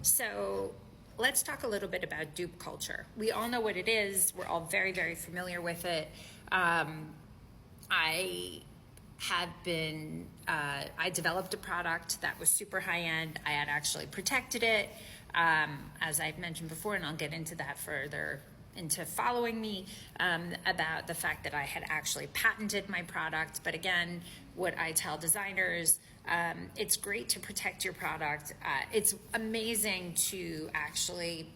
So let's talk a little bit about dupe culture. We all know what it is. We're all very, very familiar with it. I developed a product that was super high end. I had actually protected it, as I've mentioned before, and I'll get into that further into following me, about the fact that I had actually patented my product. But again, what I tell designers, it's great to protect your product. It's amazing to actually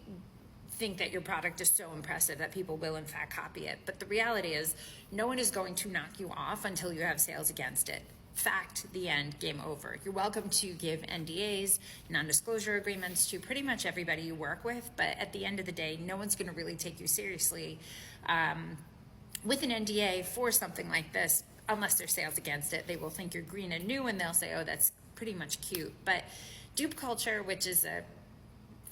think that your product is so impressive that people will in fact copy it. But the reality is no one is going to knock you off until you have sales against it. Fact, the end, game over. You're welcome to give NDAs, non-disclosure agreements, to pretty much everybody you work with, but at the end of the day, no one's going to really take you seriously with an NDA for something like this unless there's sales against it. They will think you're green and new and they'll say, oh, that's pretty much cute. But dupe culture, which is a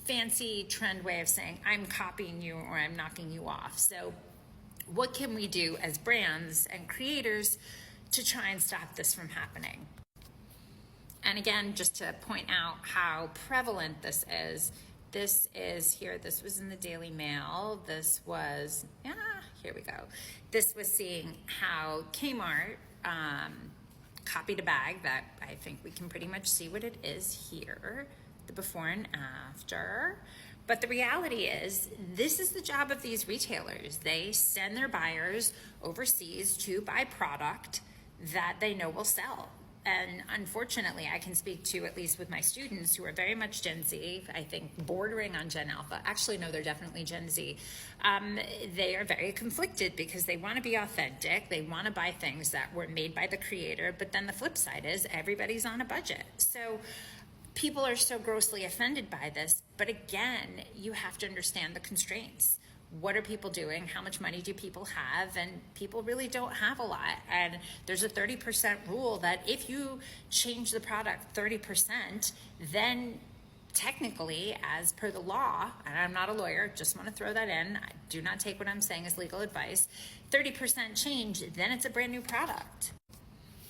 fancy trend way of saying I'm copying you or I'm knocking you off. So what can we do as brands and creators to try and stop this from happening? And again, just to point out how prevalent this is here. This was in the Daily Mail. This was, here we go. This was seeing how Kmart copied a bag that I think we can pretty much see what it is here, the before and after. But the reality is, this is the job of these retailers. They send their buyers overseas to buy product that they know will sell. And unfortunately, I can speak to, at least with my students who are very much Gen Z, I think bordering on Gen Alpha, actually no, they're definitely Gen Z. They are very conflicted because they want to be authentic. They want to buy things that were made by the creator, but then the flip side is everybody's on a budget. So people are so grossly offended by this, but again, you have to understand the constraints. What are people doing? How much money do people have? And people really don't have a lot. And there's a 30% rule that if you change the product 30%, then technically, as per the law, and I'm not a lawyer, just want to throw that in, I do not take what I'm saying as legal advice, 30% change, then it's a brand new product.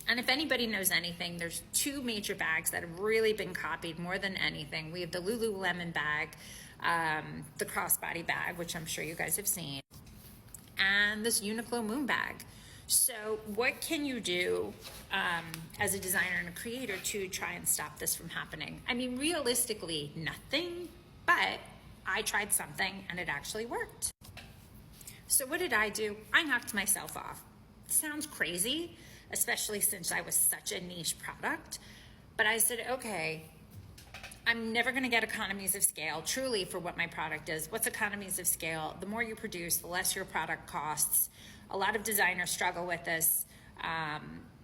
And if anybody knows anything, there's two major bags that have really been copied more than anything. We have the Lululemon bag, the crossbody bag, which I'm sure you guys have seen, and this Uniqlo Moon bag. So what can you do as a designer and a creator to try and stop this from happening? I mean, realistically, nothing, but I tried something and it actually worked. So what did I do? I knocked myself off. Sounds crazy, especially since I was such a niche product, but I said, okay, I'm never going to get economies of scale truly for what my product is. What's economies of scale? The more you produce, the less your product costs. A lot of designers struggle with this,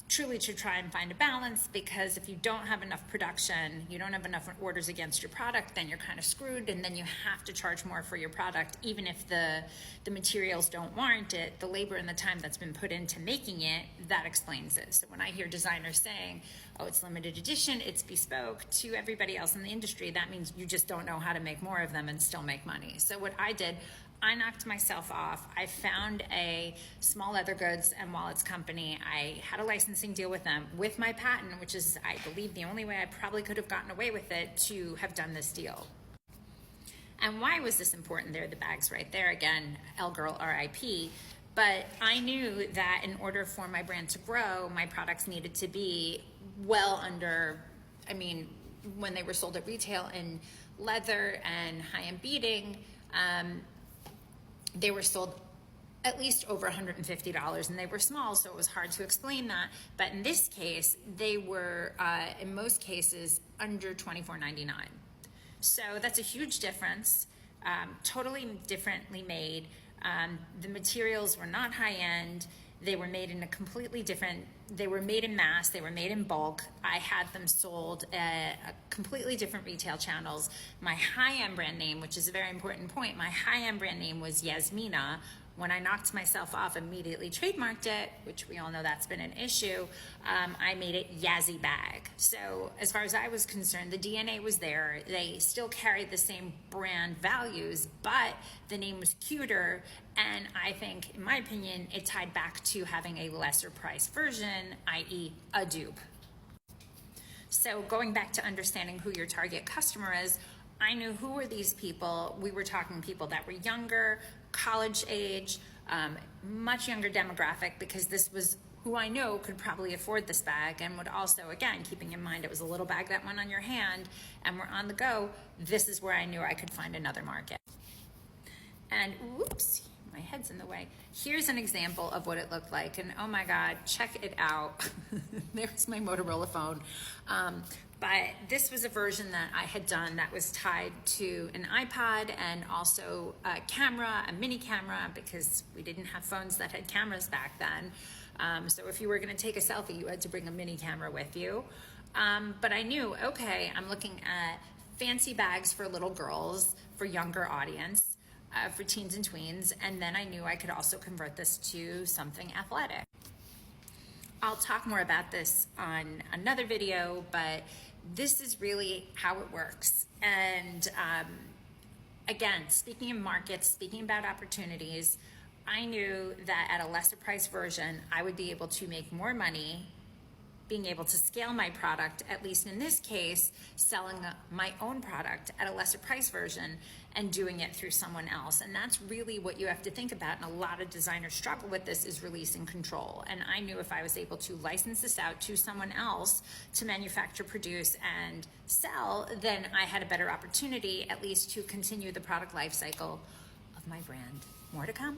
truly to try and find a balance, because if you don't have enough production, you don't have enough orders against your product, then you're kind of screwed, and then you have to charge more for your product, even if the materials don't warrant it. The labor and the time that's been put into making it, that explains it. So when I hear designers saying, oh, it's limited edition, it's bespoke, to everybody else in the industry, that means you just don't know how to make more of them and still make money. So what I did, I knocked myself off. I found a small leather goods and wallets company. I had a licensing deal with them with my patent, which is, I believe, the only way I probably could have gotten away with it to have done this deal. And why was this important? There, the bags right there. Again, L Girl RIP. But I knew that in order for my brand to grow, my products needed to be well under, I mean, when they were sold at retail in leather and high-end beading, they were sold at least over $150, and they were small, so it was hard to explain that. But in this case, they were, in most cases, under $24.99. So that's a huge difference, totally differently made. The materials were not high-end. They were made in a completely different, they were made in mass, they were made in bulk. I had them sold at completely different retail channels. My high-end brand name, which is a very important point, my high-end brand name was Yasmina. When I knocked myself off, immediately trademarked it, which we all know that's been an issue. I made it Yazzie Bag. So as far as I was concerned, the DNA was there. They still carried the same brand values, but the name was cuter. And I think, in my opinion, it tied back to having a lesser price version, i.e. a dupe. So going back to understanding who your target customer is, I knew who were these people. We were talking people that were younger, college age, much younger demographic, because this was who I know could probably afford this bag and would also, again, keeping in mind it was a little bag that went on your hand and we're on the go, this is where I knew I could find another market. And whoops, my head's in the way. Here's an example of what it looked like, and oh my God, check it out. There's my Motorola phone. But this was a version that I had done that was tied to an iPod and also a camera, a mini camera, because we didn't have phones that had cameras back then. So if you were gonna take a selfie, you had to bring a mini camera with you. But I knew, okay, I'm looking at fancy bags for little girls, for younger audience, for teens and tweens, and then I knew I could also convert this to something athletic. I'll talk more about this on another video, but this is really how it works. And again, speaking of markets, speaking about opportunities, I knew that at a lesser price version, I would be able to make more money being able to scale my product, at least in this case, selling my own product at a lesser price version and doing it through someone else. And that's really what you have to think about. And a lot of designers struggle with this, is releasing control. And I knew if I was able to license this out to someone else to manufacture, produce, and sell, then I had a better opportunity, at least, to continue the product life cycle of my brand. More to come.